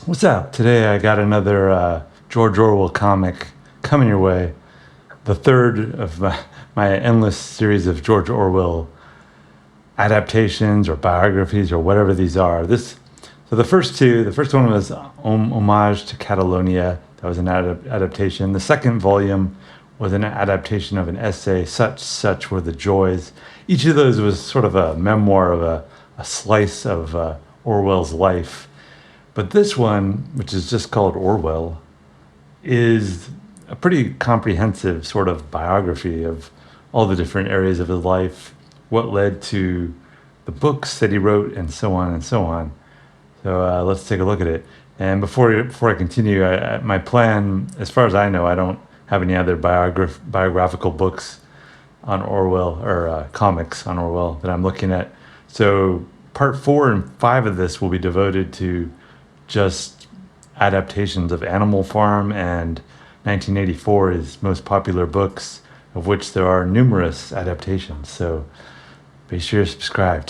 What's up? Today I got another George Orwell comic coming your way. The third of my endless series of George Orwell adaptations or biographies or whatever these are. So the first one was Homage to Catalonia. That was an adaptation. The second volume was an adaptation of an essay, Such Were the Joys. Each of those was sort of a memoir of a slice of Orwell's life. But this one, which is just called Orwell, is a pretty comprehensive sort of biography of all the different areas of his life, what led to the books that he wrote, and so on and so on. So let's take a look at it. And before I continue, my plan, as far as I know, I don't have any other biographical books on Orwell or comics on Orwell that I'm looking at. So part 4 and 5 of this will be devoted to just adaptations of Animal Farm and 1984, his most popular books, of which there are numerous adaptations. So be sure to subscribe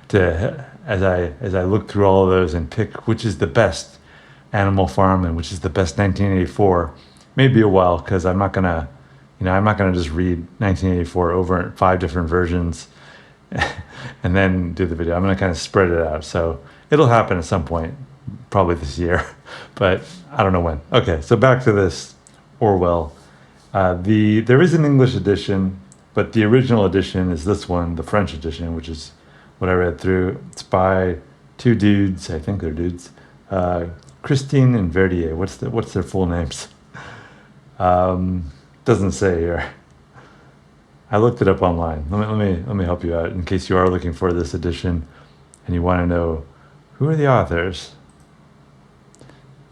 to as I look through all of those and pick which is the best Animal Farm and which is the best 1984. Maybe a while, because I'm not gonna just read 1984 over in 5 different versions and then do the video. I'm gonna kind of spread it out. So it'll happen at some point, probably this year, but I don't know when. Okay, so back to this Orwell. There is an English edition, but the original edition is this one, the French edition, which is what I read through. It's by 2 dudes, I think they're dudes, Christin and Verdier. What's their full names? Doesn't say here. I looked it up online. Let me help you out in case you are looking for this edition and you want to know who are the authors.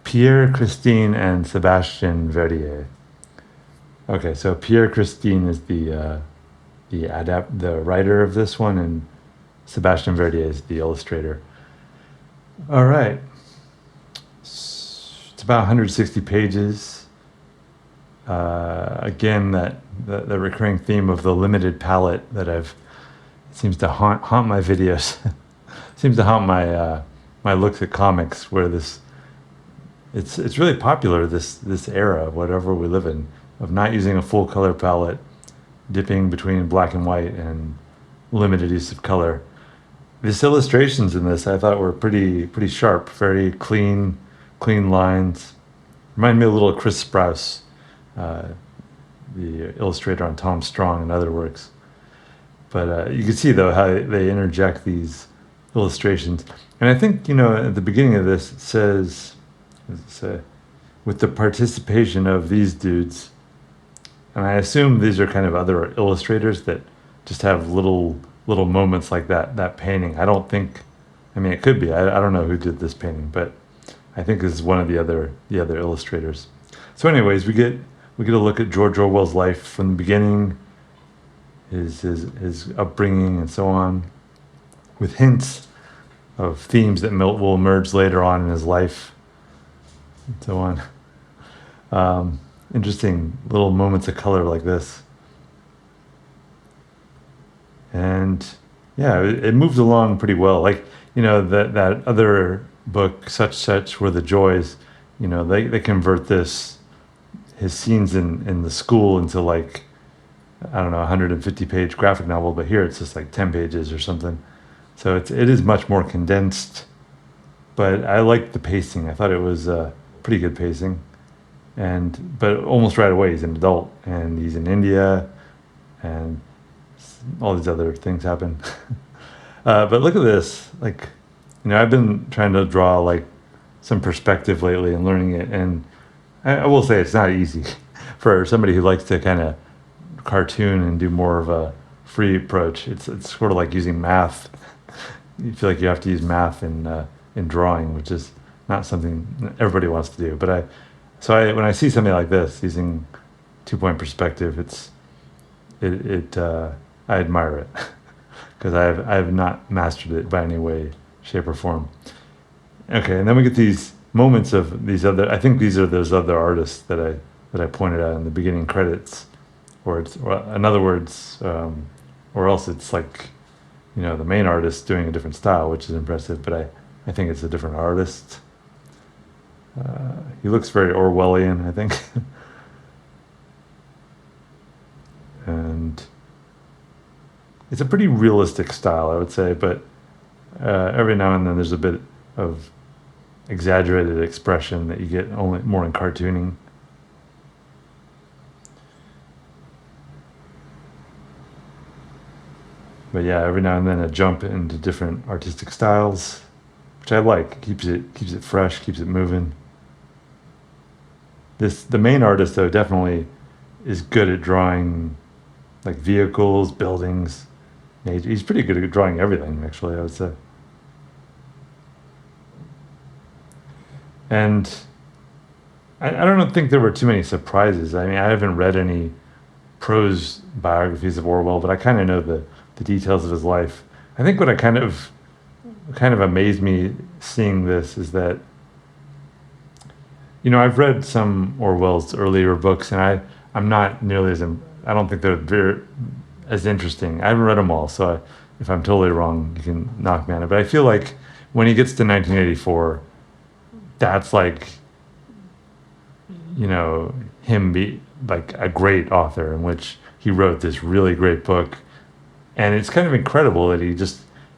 Pierre, Christin, and Sébastien Verdier. Okay, so Pierre Christin is the writer of this one, and Sébastien Verdier is the illustrator. All right, it's about 160 pages. Again, the recurring theme of the limited palette that it seems to haunt my videos. Seems to haunt my looks at comics, where it's really popular this era, whatever we live in, of not using a full color palette, dipping between black and white and limited use of color. These illustrations in this I thought were pretty sharp, very clean lines. Remind me a little of Chris Sprouse, the illustrator on Tom Strong and other works. But you can see though how they interject these illustrations. And I think, at the beginning of this, it says, with the participation of these dudes, and I assume these are kind of other illustrators that just have little moments like that painting. It could be. I don't know who did this painting, but I think this is one of the other illustrators. So anyways, we get a look at George Orwell's life from the beginning, his upbringing and so on, with hints of themes that will emerge later on in his life, and so on. Interesting little moments of color like this. And yeah, it moved along pretty well. Like, that other book, Such Were the Joys, they convert his scenes in the school into, like, I don't know, 150-page graphic novel, but here it's just like 10 pages or something. So it is much more condensed, but I liked the pacing. I thought it was pretty good pacing. But almost right away he's an adult and he's in India and all these other things happen. But look at this. Like, I've been trying to draw like some perspective lately and learning it, and I will say it's not easy for somebody who likes to kind of cartoon and do more of a free approach. It's sort of like using math. You feel like you have to use math in drawing, which is not something everybody wants to do. But when I see something like this using 2-point perspective, I admire it because I have not mastered it by any way, shape, or form. Okay, and then we get these moments of these other. I think these are those other artists that I pointed out in the beginning credits, or in other words, or else it's like, the main artist doing a different style, which is impressive. But I think it's a different artist. He looks very Orwellian, I think. And it's a pretty realistic style, I would say, but every now and then there's a bit of exaggerated expression that you get only more in cartooning. But yeah, every now and then a jump into different artistic styles, which I like. Keeps it fresh, keeps it moving. The main artist though definitely is good at drawing like vehicles, buildings, nature. He's pretty good at drawing everything, actually, I would say. And I don't think there were too many surprises. I mean, I haven't read any prose biographies of Orwell, but I kind of know the details of his life. I think what I kind of amazed me seeing this is that, I've read some Orwell's earlier books, and I'm not nearly I don't think they're very as interesting. I haven't read them all, so if I'm totally wrong, you can knock me on it. But I feel like when he gets to 1984, that's like, him be like a great author in which he wrote this really great book. And it's kind of incredible that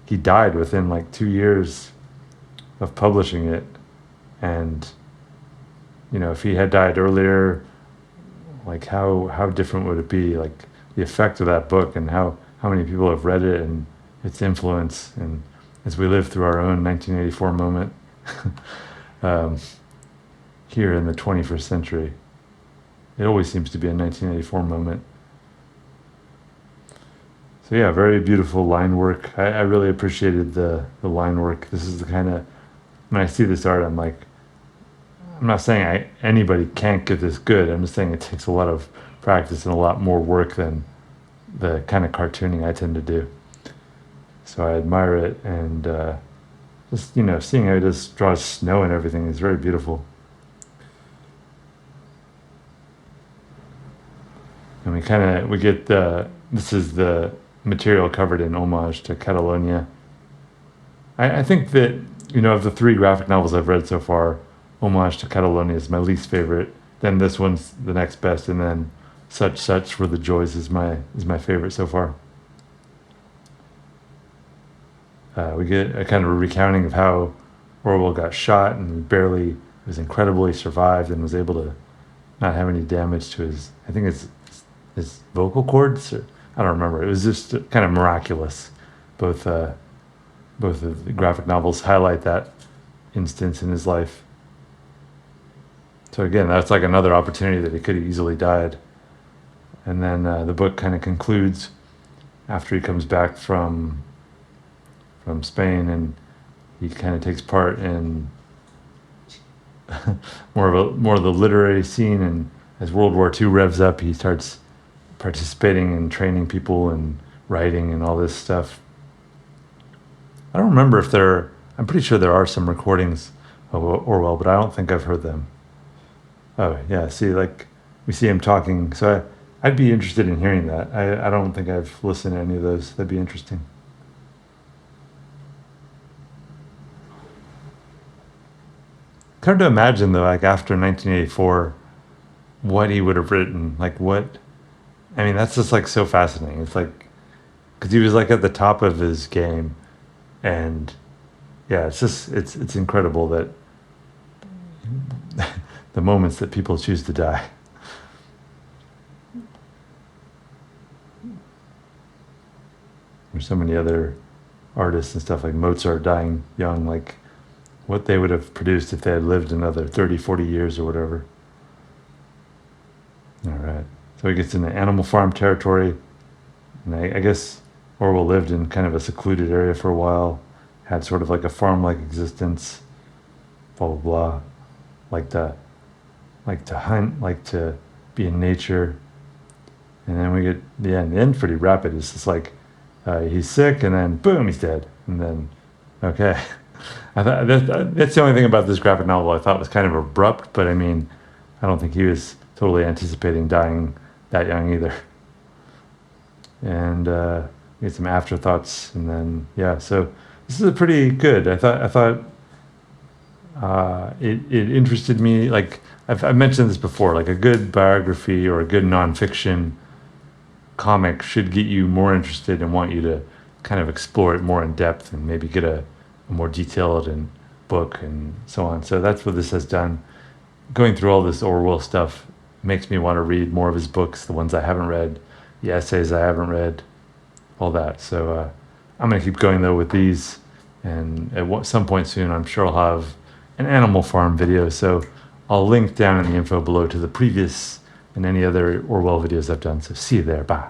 he died within like 2 years of publishing it. And, if he had died earlier, like how different would it be? Like the effect of that book and how many people have read it and its influence. And as we live through our own 1984 moment um, here in the 21st century, it always seems to be a 1984 moment. So yeah, very beautiful line work. I really appreciated the line work. This is the kind of, when I see this art, I'm like, I'm not saying anybody can't get this good. I'm just saying it takes a lot of practice and a lot more work than the kind of cartooning I tend to do. So I admire it, and just seeing how he just draws snow and everything is very beautiful. And we get this is the material covered in Homage to Catalonia. I think that, of the three graphic novels I've read so far, Homage to Catalonia is my least favorite. Then this one's the next best, and then Such Were the Joys is my favorite so far. We get a kind of a recounting of how Orwell got shot and was incredibly survived and was able to not have any damage to I think it's his vocal cords. I don't remember. It was just kind of miraculous. Both of the graphic novels highlight that instance in his life. So again, that's like another opportunity that he could have easily died. And then the book kind of concludes after he comes back from Spain, and he kind of takes part in more of the literary scene. And as World War II revs up, he starts participating in training people and writing and all this stuff. I don't remember I'm pretty sure there are some recordings of Orwell, but I don't think I've heard them. Oh, yeah, see, like, we see him talking, so I'd be interested in hearing that. I don't think I've listened to any of those. That'd be interesting. It's hard to imagine, though, like, after 1984, what he would have written. Like, I mean, that's just, like, so fascinating. It's like, because he was, like, at the top of his game, and, yeah, it's incredible that the moments that people choose to die. There's so many other artists and stuff, like Mozart dying young, like what they would have produced if they had lived another 30, 40 years or whatever. All right. So he gets into Animal Farm territory. And I guess Orwell lived in kind of a secluded area for a while, had sort of like a farm-like existence, blah, blah, blah. Like to hunt, like to be in nature. And then we get the end. The end's pretty rapid. It's just like he's sick, and then boom, he's dead. And then, okay. I thought that's the only thing about this graphic novel I thought was kind of abrupt, but I mean, I don't think he was totally anticipating dying that young either. And we had some afterthoughts, and then yeah, so this is a pretty good. I thought It interested me. Like I've mentioned this before, like a good biography or a good nonfiction comic should get you more interested and want you to kind of explore it more in depth and maybe get a more detailed and book and so on. So that's what this has done. Going through all this Orwell stuff makes me want to read more of his books, the ones I haven't read, the essays I haven't read, all that. So I'm going to keep going though with these, and at some point soon I'm sure I'll have an Animal Farm video. So I'll link down in the info below to the previous and any other Orwell videos I've done. So see you there. Bye.